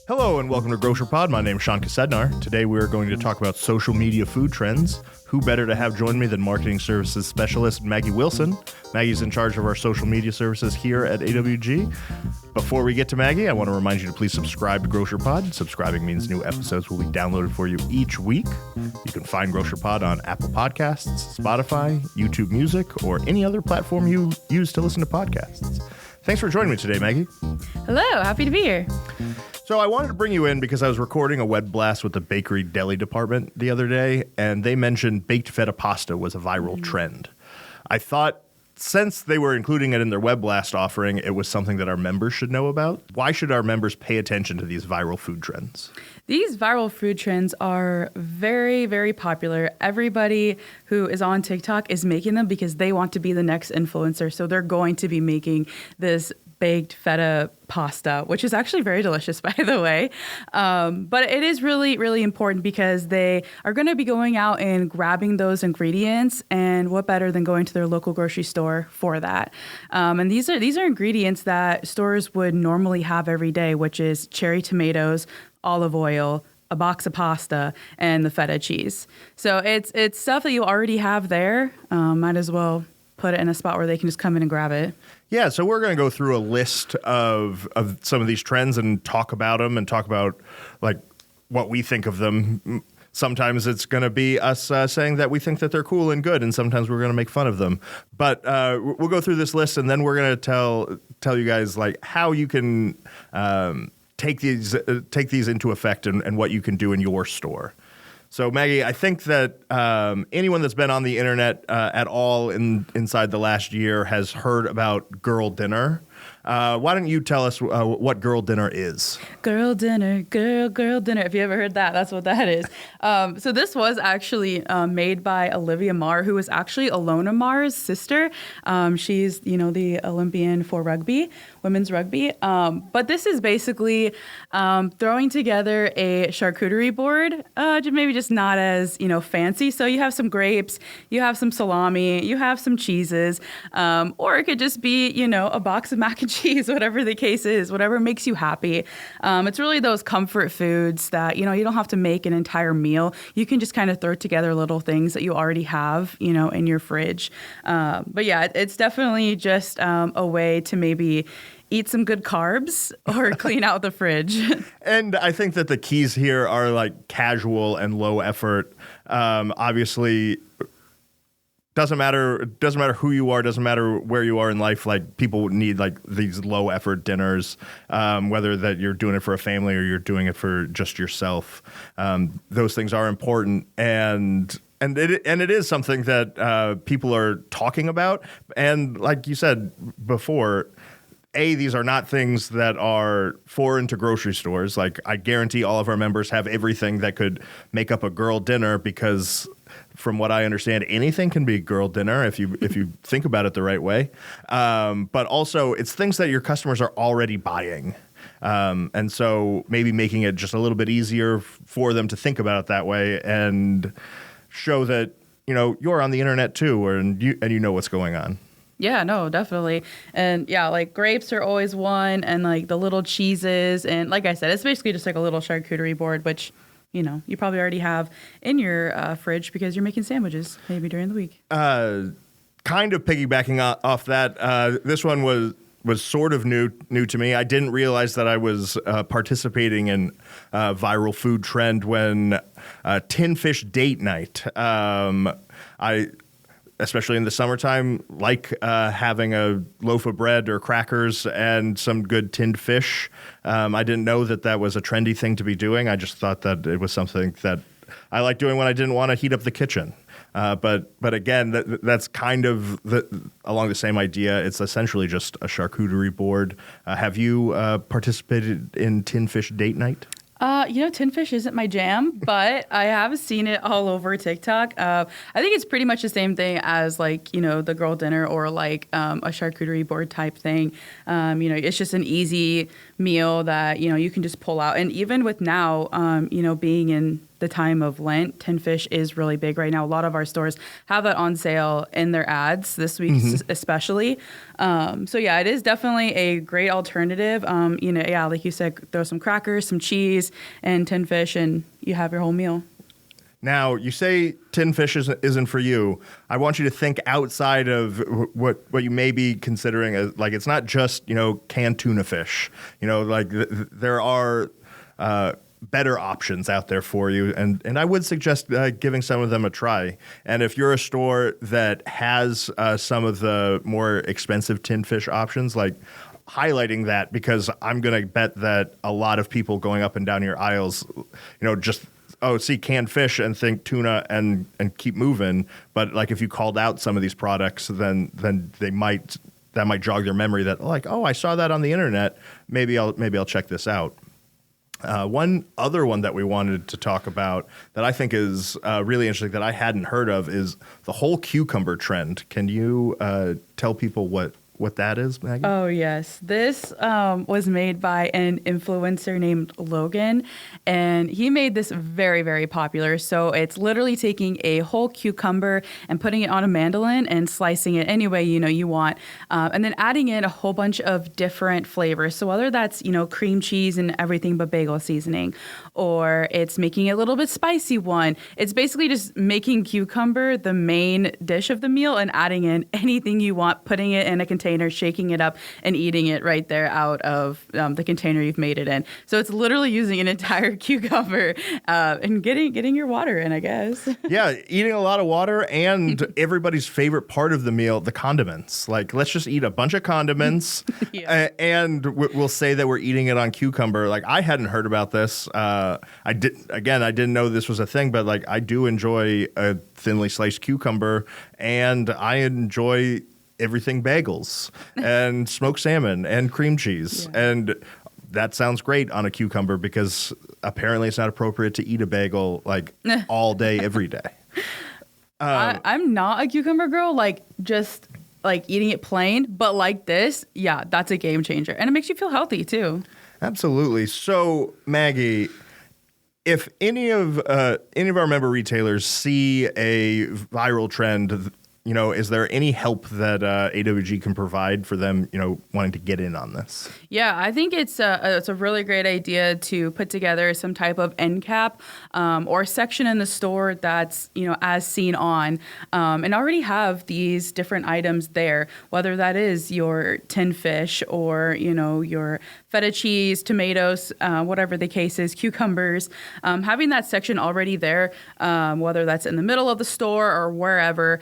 Hello and welcome to Grocer Pod. My name is Sean Kasednar. Today we are going to talk about social media food trends. Who better to have join me than marketing services specialist Maggie Wilson? Maggie's in charge of our social media services here at AWG. Before we get to Maggie, I want to remind you to please subscribe to Grocer Pod. Subscribing means new episodes will be downloaded for you each week. You can find Grocer Pod on Apple Podcasts, Spotify, YouTube Music, or any other platform you use to listen to podcasts. Thanks for joining me today, Maggie. Hello, happy to be here. So I wanted to bring you in because I was recording a web blast with the bakery deli department the other day, and they mentioned baked feta pasta was a viral trend. I thought since they were including it in their web blast offering, it was something that our members should know about. Why should our members pay attention to these viral food trends? These viral food trends are very, very popular. Everybody who is on TikTok is making them because they want to be the next influencer. So they're going to be making this baked feta pasta, which is actually very delicious, by the way. But it is really, really important because they are going to be going out and grabbing those ingredients. And what better than going to their local grocery store for that? And these are ingredients that stores would normally have every day, which is cherry tomatoes, olive oil, a box of pasta, and the feta cheese. So it's stuff that you already have there. Might as well put it in a spot where they can just come in and grab it. Yeah, so we're going to go through a list of some of these trends and talk about them and talk about like what we think of them. Sometimes it's going to be us saying that we think that they're cool and good, and sometimes we're going to make fun of them. But we'll go through this list, and then we're going to tell you guys like how you can take these into effect and what you can do in your store. So, Maggie, I think that anyone that's been on the internet at all inside the last year has heard about Girl Dinner. Why don't you tell us what Girl Dinner is? Girl Dinner, girl dinner. If you ever heard that, that's what that is. So this was actually made by Olivia Marr, who is actually Ilona Marr's sister. She's, the Olympian for rugby, women's rugby. But this is basically throwing together a charcuterie board, maybe just not as, fancy. So you have some grapes, you have some salami, you have some cheeses, or it could just be, a box of mac and cheese, whatever the case is, whatever makes you happy. It's really those comfort foods that, you don't have to make an entire meal. You can just kind of throw together little things that you already have, in your fridge. But yeah, it's definitely just a way to maybe eat some good carbs or clean out the fridge. And I think that the keys here are like casual and low effort. Obviously, doesn't matter who you are, doesn't matter where you are in life. Like people need like these low effort dinners, whether that you're doing it for a family or you're doing it for just yourself. Those things are important, and it is something that people are talking about. And like you said before, these are not things that are foreign to grocery stores. Like I guarantee all of our members have everything that could make up a girl dinner because from what I understand, anything can be girl dinner if you think about it the right way. But also it's things that your customers are already buying. And so maybe making it just a little bit easier for them to think about it that way and show that, you're on the internet too, and you know what's going on. Yeah, no, definitely. And yeah, like grapes are always one, and like the little cheeses. And like I said, it's basically just like a little charcuterie board, which, you probably already have in your fridge because you're making sandwiches maybe during the week. Kind of piggybacking off that, this one was sort of new to me. I didn't realize that I was participating in a viral food trend when tin fish date night. Especially in the summertime, like having a loaf of bread or crackers and some good tinned fish. I didn't know that was a trendy thing to be doing. I just thought that it was something that I like doing when I didn't want to heat up the kitchen. But again, that's kind of along the same idea. It's essentially just a charcuterie board. Have you participated in tin fish date night? Tin fish isn't my jam, but I have seen it all over TikTok. I think it's pretty much the same thing as like, the girl dinner or like a charcuterie board type thing. It's just an easy meal that, you can just pull out. And even with now, being in the time of Lent, tin fish is really big right now. A lot of our stores have that on sale in their ads this week, especially. It is definitely a great alternative. Like you said, throw some crackers, some cheese, and tin fish, and you have your whole meal. Now, you say tin fish isn't for you. I want you to think outside of what you may be considering as, like, it's not just, canned tuna fish. There are better options out there for you, and I would suggest giving some of them a try. And if you're a store that has some of the more expensive tin fish options, like highlighting that, because I'm going to bet that a lot of people going up and down your aisles, just see canned fish and think tuna and keep moving. But like if you called out some of these products, then that might jog their memory that like, oh, I saw that on the internet. Maybe I'll check this out. One other one that we wanted to talk about that I think is really interesting that I hadn't heard of is the whole cucumber trend. Can you tell people what that is, Maggie? Oh, yes. This was made by an influencer named Logan, and he made this very, very popular. So it's literally taking a whole cucumber and putting it on a mandolin and slicing it any way you want, and then adding in a whole bunch of different flavors. So whether that's, cream cheese and everything but bagel seasoning, or it's making it a little bit spicy one. It's basically just making cucumber the main dish of the meal and adding in anything you want, putting it in a container, shaking it up, and eating it right there out of the container you've made it in. So it's literally using an entire cucumber and getting your water in, I guess. Yeah, eating a lot of water, and everybody's favorite part of the meal, the condiments. Like, let's just eat a bunch of condiments, and we'll say that we're eating it on cucumber. Like, I hadn't heard about this. I didn't know this was a thing, but like I do enjoy a thinly sliced cucumber, and I enjoy everything bagels and smoked salmon and cream cheese. Yeah. And that sounds great on a cucumber because apparently it's not appropriate to eat a bagel like all day, every day. I'm not a cucumber girl, like just like eating it plain, but like this, yeah, that's a game changer. And it makes you feel healthy too. Absolutely. So, Maggie, if any of our member retailers see a viral trend, is there any help that AWG can provide for them, wanting to get in on this? Yeah, I think it's a really great idea to put together some type of end cap or section in the store that's, as seen on, and already have these different items there, whether that is your tin fish or, your feta cheese, tomatoes, whatever the case is, cucumbers, having that section already there, whether that's in the middle of the store or wherever,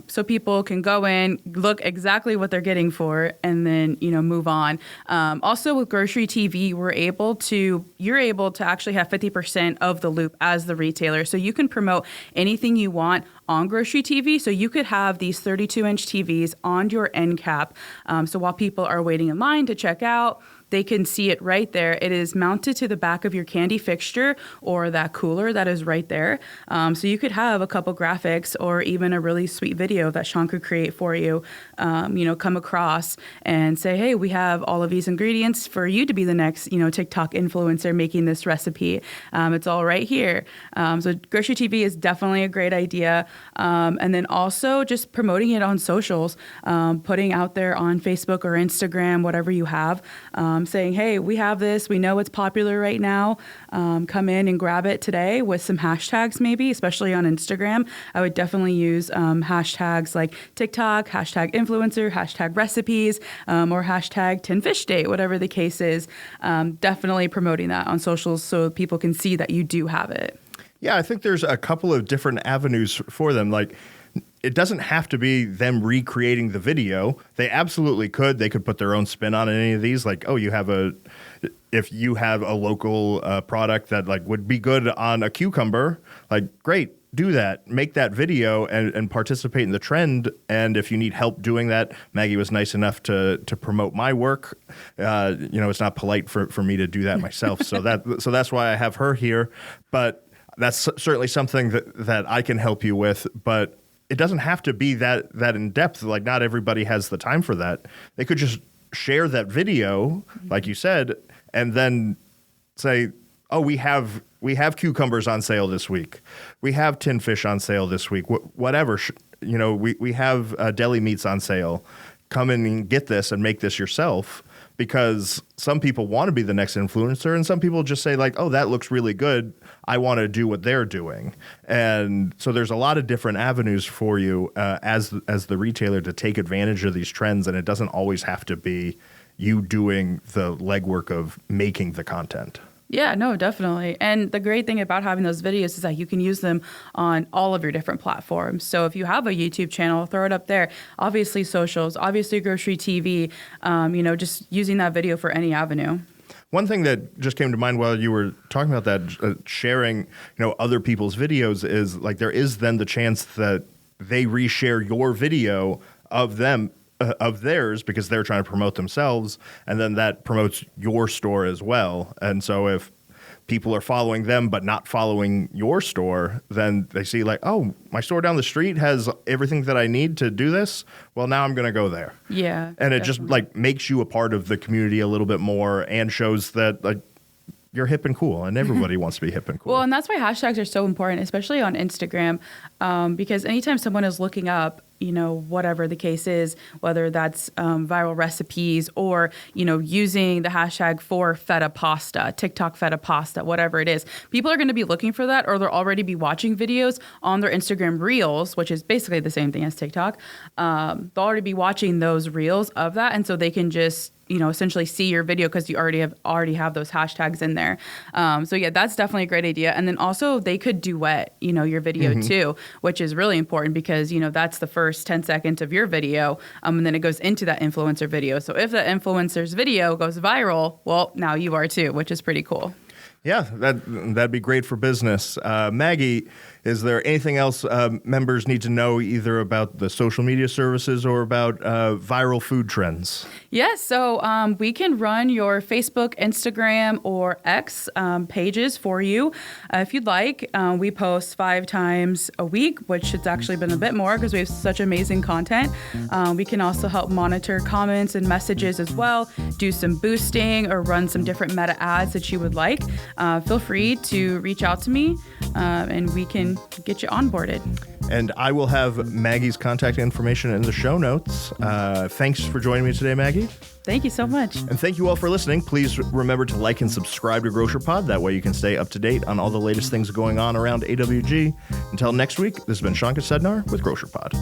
so people can go in, look exactly what they're getting for, and then, move on. Also with Grocery TV, you're able to actually have 50% of the loop as the retailer. So you can promote anything you want on Grocery TV. So you could have these 32-inch TVs on your end cap. So while people are waiting in line to check out, they can see it right there. It is mounted to the back of your candy fixture or that cooler that is right there. So you could have a couple graphics or even a really sweet video that Sean could create for you, come across and say, hey, we have all of these ingredients for you to be the next, TikTok influencer making this recipe. It's all right here. So Grocery TV is definitely a great idea. And then also just promoting it on socials, putting out there on Facebook or Instagram, whatever you have, saying, hey, we have this. We know it's popular right now. Come in and grab it today with some hashtags maybe, especially on Instagram. I would definitely use hashtags like TikTok, hashtag influencer, hashtag recipes, or hashtag tin fish date, whatever the case is. Definitely promoting that on socials so people can see that you do have it. Yeah, I think there's a couple of different avenues for them. Like, it doesn't have to be them recreating the video. They absolutely could. They could put their own spin on any of these. Like, oh, if you have a local product that like would be good on a cucumber, like great, do that. Make that video and participate in the trend. And if you need help doing that, Maggie was nice enough to promote my work. It's not polite for me to do that myself. So that's why I have her here. But that's certainly something that I can help you with. But it doesn't have to be that in depth. Like, not everybody has the time for that. They could just share that video, like you said, and then say, oh, we have cucumbers on sale this week. We have tin fish on sale this week. Whatever, we have deli meats on sale. Come in and get this and make this yourself, because some people want to be the next influencer, and some people just say, like, oh, that looks really good. I want to do what they're doing. And so there's a lot of different avenues for you as the retailer to take advantage of these trends, and it doesn't always have to be you doing the legwork of making the content. Yeah, no, definitely. And the great thing about having those videos is that you can use them on all of your different platforms. So if you have a YouTube channel, throw it up there. Obviously socials, obviously grocery TV, just using that video for any avenue. One thing that just came to mind while you were talking about that, sharing, other people's videos, is like there is then the chance that they reshare your video of them, of theirs, because they're trying to promote themselves, and then that promotes your store as well. And so if people are following them but not following your store, then they see, like, oh, my store down the street has everything that I need to do this. Well, now I'm going to go there. Yeah. And it just like makes you a part of the community a little bit more, and shows that, like, you're hip and cool, and everybody wants to be hip and cool. Well, and that's why hashtags are so important, especially on Instagram, because anytime someone is looking up, whatever the case is, whether that's viral recipes or, using the hashtag for feta pasta, TikTok feta pasta, whatever it is, people are going to be looking for that, or they'll already be watching videos on their Instagram Reels, which is basically the same thing as TikTok. They'll already be watching those Reels of that, and so they can just essentially see your video because you already have those hashtags in there. So yeah, that's definitely a great idea. And then also they could duet, your video too, which is really important because, that's the first 10 seconds of your video. And then it goes into that influencer video. So if the influencer's video goes viral, well, now you are too, which is pretty cool. Yeah, that'd be great for business. Maggie, is there anything else members need to know, either about the social media services or about viral food trends? Yes, so we can run your Facebook, Instagram, or X pages for you if you'd like. We post 5 times a week, which has actually been a bit more because we have such amazing content. We can also help monitor comments and messages as well, do some boosting, or run some different meta ads that you would like. Feel free to reach out to me and we can get you onboarded. And I will have Maggie's contact information in the show notes. Thanks for joining me today, Maggie. Thank you so much. And thank you all for listening. Please remember to like and subscribe to GrocerPod. That way you can stay up to date on all the latest things going on around AWG. Until next week, this has been Shankar Sednar with GrocerPod.